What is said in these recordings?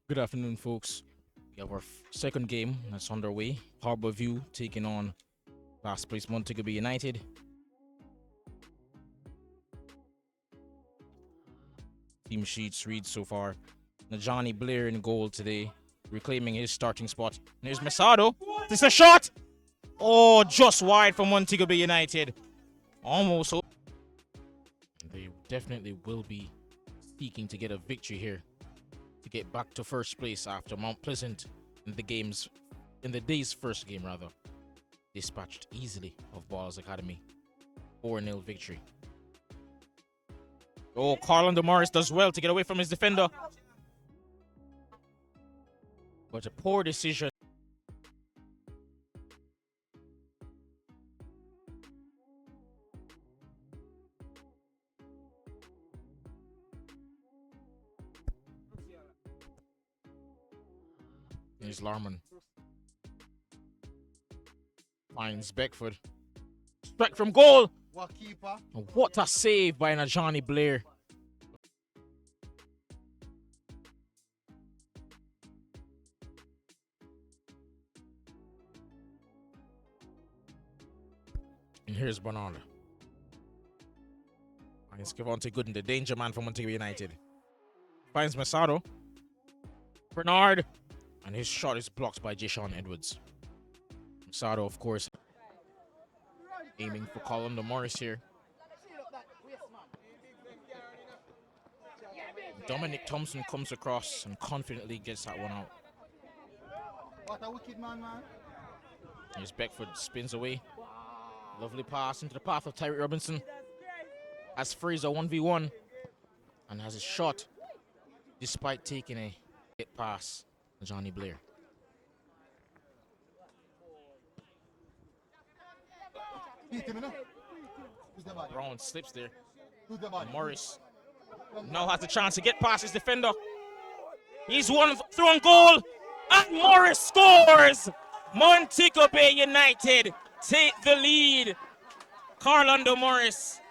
Good afternoon, folks. We have our second game that's underway. Harbour View taking on last place Montego Bay United. Team sheets read so far. Najani Blair in goal today, reclaiming his starting spot. And here's Masado. This is a shot! Oh, just wide for Montego Bay United. Almost. They definitely will be seeking to get a victory here to get back to first place after Mount Pleasant in the day's first game rather, dispatched easily of Balls Academy. 4-0 victory. Oh, Carlon Morris does well to get away from his defender. But a poor decision. Here's Larman. Finds Beckford. Strike from goal. What a save by Najani Blair. And here's Bernard. Finds Kevonte Gooden, the danger man for Montego United. Finds Masado. Bernard. And his shot is blocked by Jashon Edwards. Masado, of course, aiming for Colin Morris here. Dominic Thompson comes across and confidently gets that one out. What a wicked man. Here's Beckford, spins away. Lovely pass into the path of Tyree Robinson. As Fraser 1v1 and has a shot despite taking a hit pass. Johnny Blair. Brown slips there. Morris now has the chance to get past his defender. He's one through on goal. And Morris scores! Montego Bay United take the lead. Carlondo Morris.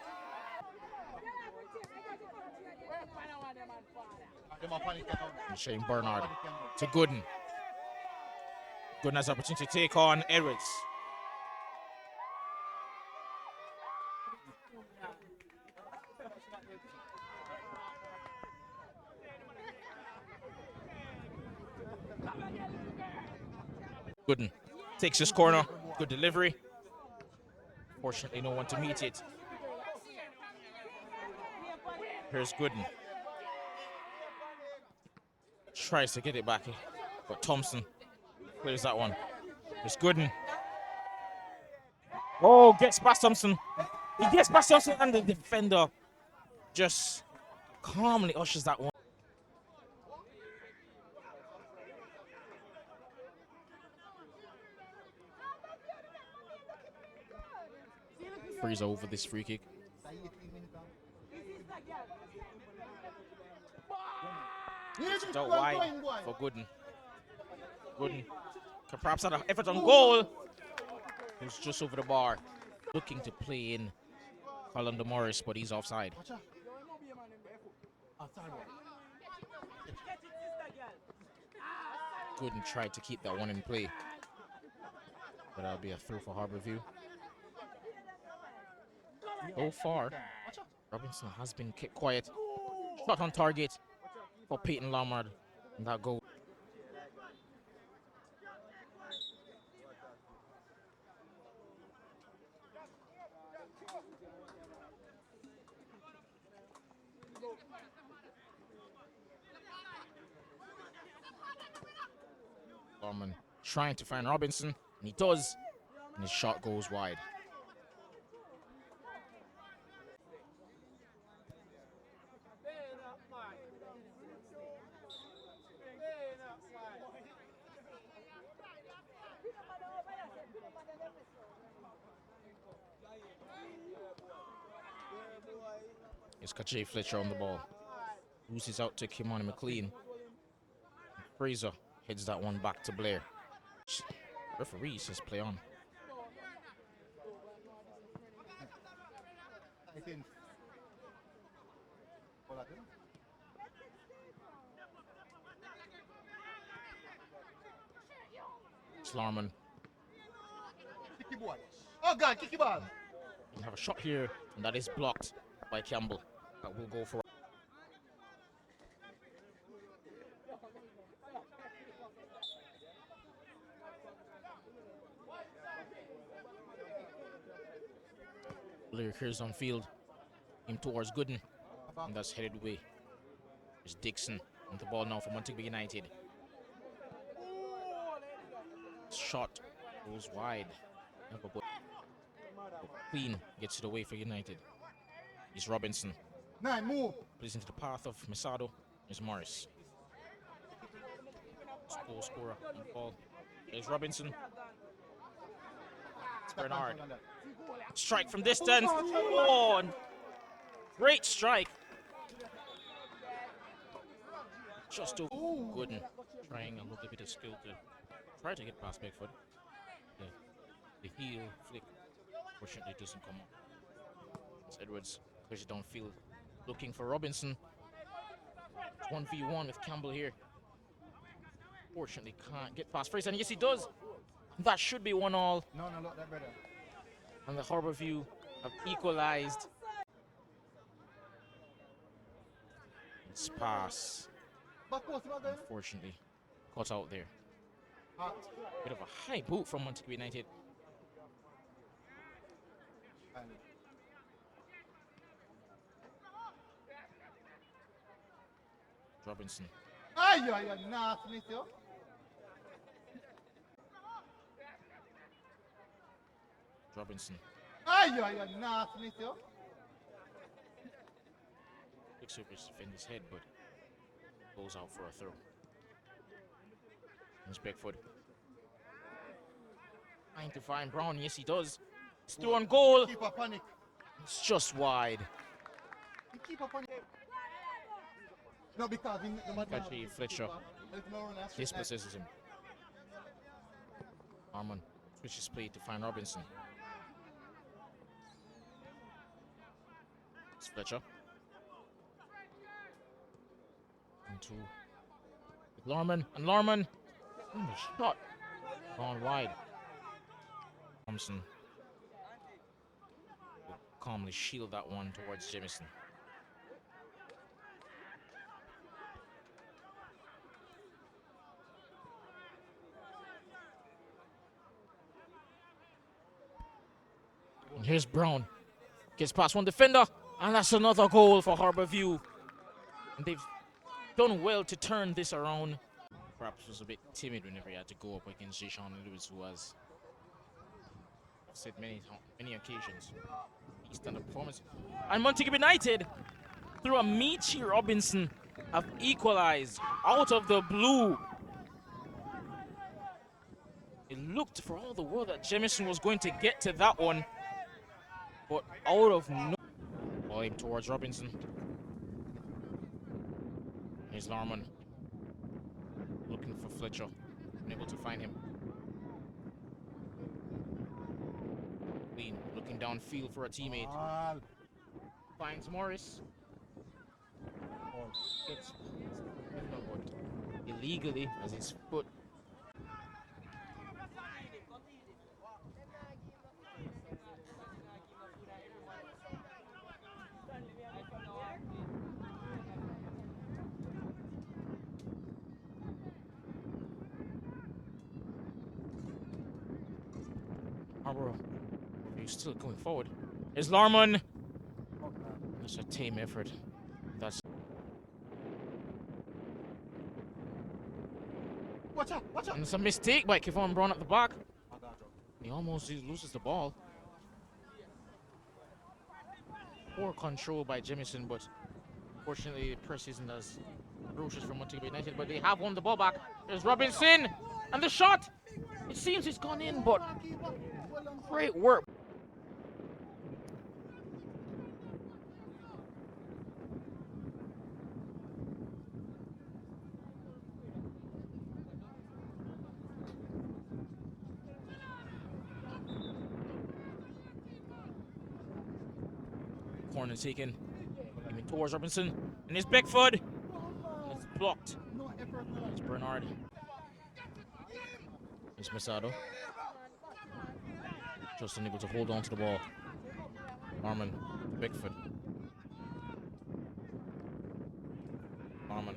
And Shane Bernard to Gooden. Gooden has the opportunity to take on Edwards. Gooden takes his corner. Good delivery. Fortunately, no one to meet it. Here's Gooden. Tries to get it back, but Thompson clears that one. It's Gooden. Oh, gets past Thompson. He gets past Thompson and the defender just calmly ushers that one. Freeze over this free kick. Out wide for Gooden. Gooden can perhaps have an effort on goal. Who's just over the bar. Looking to play in Colin Morris, but he's offside. Gooden tried to keep that one in play. But that'll be a throw for Harbour View. So far, Robinson has been kept quiet. Shot on target for Peyton Lombard. And that goal. Lombard trying to find Robinson, and he does. And his shot goes wide. It's Kache Fletcher on the ball. Loses out to Kimani McLean. Fraser heads that one back to Blair. Referee says play on. Larman. Kicky boy. Oh God, kicky ball. We have a shot here, and that is blocked by Campbell. That will go for. Blair clears on field. Him towards Gooden. And that's headed away. There's Dixon on the ball now for Montego United. Shot goes wide. Queen gets it away for United. It's Robinson. Nine, move. Plays into the path of Misado. There's Morris. Goal scorer on the ball. There's Robinson. It's Bernard. Strike from distance. Oh, great strike. Just over Gooden. Trying a little bit of skill to try to get past Beckford. The heel flick, fortunately, doesn't come up. As Edwards pushes it downfield, looking for Robinson. 1v1 with Campbell here. Fortunately, can't get past Fraser, and yes, he does. That should be 1-1. No, look, that better. And the Harbour View have equalized. It's pass. Unfortunately, caught out there. Bit of a high boot from Montego United. Robinson. Robinson. Looks over to defend his head, but goes out for a throw. There's Beckford. Trying to find Brown. Yes, he does. It's through on goal. Keep a panic. It's just wide. Keep a panic. No, because Actually, Fletcher dispossesses him. Armand switches play to find Robinson. It's Fletcher. Into Larman, and Larman. Shot. Gone wide. Thompson will calmly shield that one towards Jamison. And here's Brown. Gets past one defender, and that's another goal for Harbour View. And they've done well to turn this around. Perhaps was a bit timid whenever he had to go up against Jason Lewis, who has said many occasions he's done a performance. And Montego United, through a Michi Robinson, have equalized out of the blue. It looked for all the world that Jamison was going to get to that one, but out of no. Ball aimed towards Robinson. Here's Larman. Looking for Fletcher. Unable to find him. Clean. Looking downfield for a teammate. Finds Morris. Gets illegally as his foot. Harbour, he's still going forward. There's Larman. That's a team effort. That's. Watch out, watch out. And it's a mistake by Kevon Brown at the back. He almost loses the ball. Poor control by Jamison, but fortunately the press isn't as ferocious from Montego United, but they have won the ball back. There's Robinson, and the shot. It seems it's gone in, but great work. Corner taken. Aiming towards Robinson. And it's Beckford. And it's blocked. It's Bernard. It's Masado. Just unable to hold on to the ball. Arman, Bickford. Arman,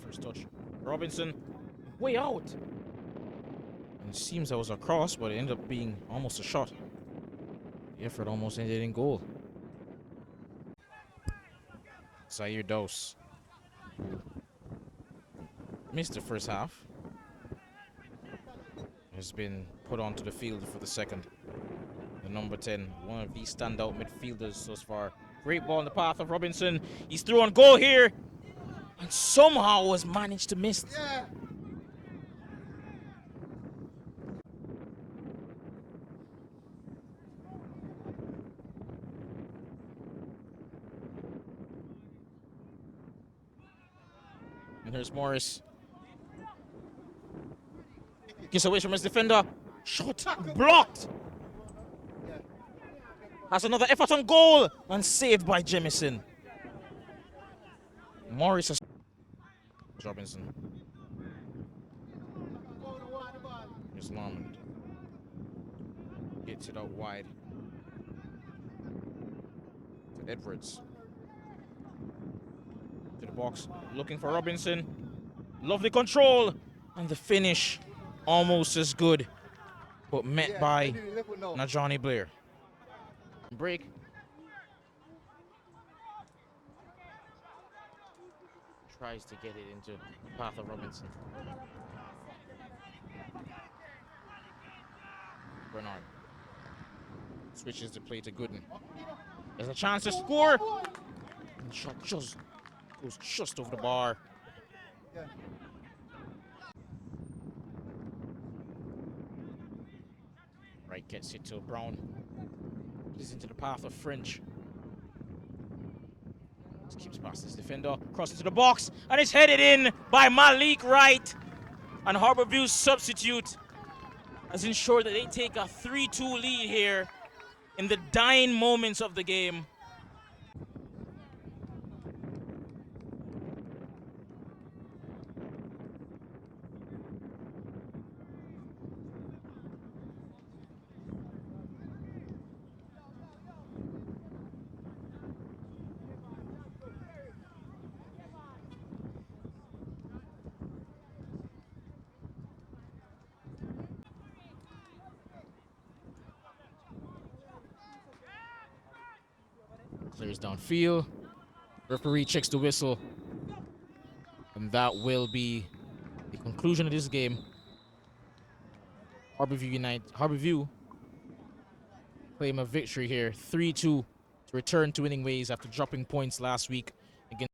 first touch. Robinson, way out. And it seems that was a cross, but it ended up being almost a shot. The effort almost ended in goal. Zaire Dose missed the first half. Has been put onto the field for the second. The number 10, one of these standout midfielders thus far. Great ball in the path of Robinson. He's through on goal here. And somehow was managed to miss. Yeah. And here's Morris. Gets away from his defender. Shot blocked. Has another effort on goal and saved by Jemison. Morris has Robinson. Here's Lormond. Gets it out wide. To Edwards. To the box. Looking for Robinson. Lovely control. And the finish almost as good. But met by Najani Blair. Break. Tries to get it into the path of Robinson. Bernard switches the play to Gooden. There's a chance to score. And the shot just goes just over the bar. Right, gets it to Brown. He's into the path of French. Just keeps past his defender, crosses to the box, and it's headed in by Malik Wright. And Harborview's substitute has ensured that they take a 3-2 lead here in the dying moments of the game. Clears downfield. Referee checks the whistle. And that will be the conclusion of this game. Harborview claim a victory here, 3-2, to return to winning ways after dropping points last week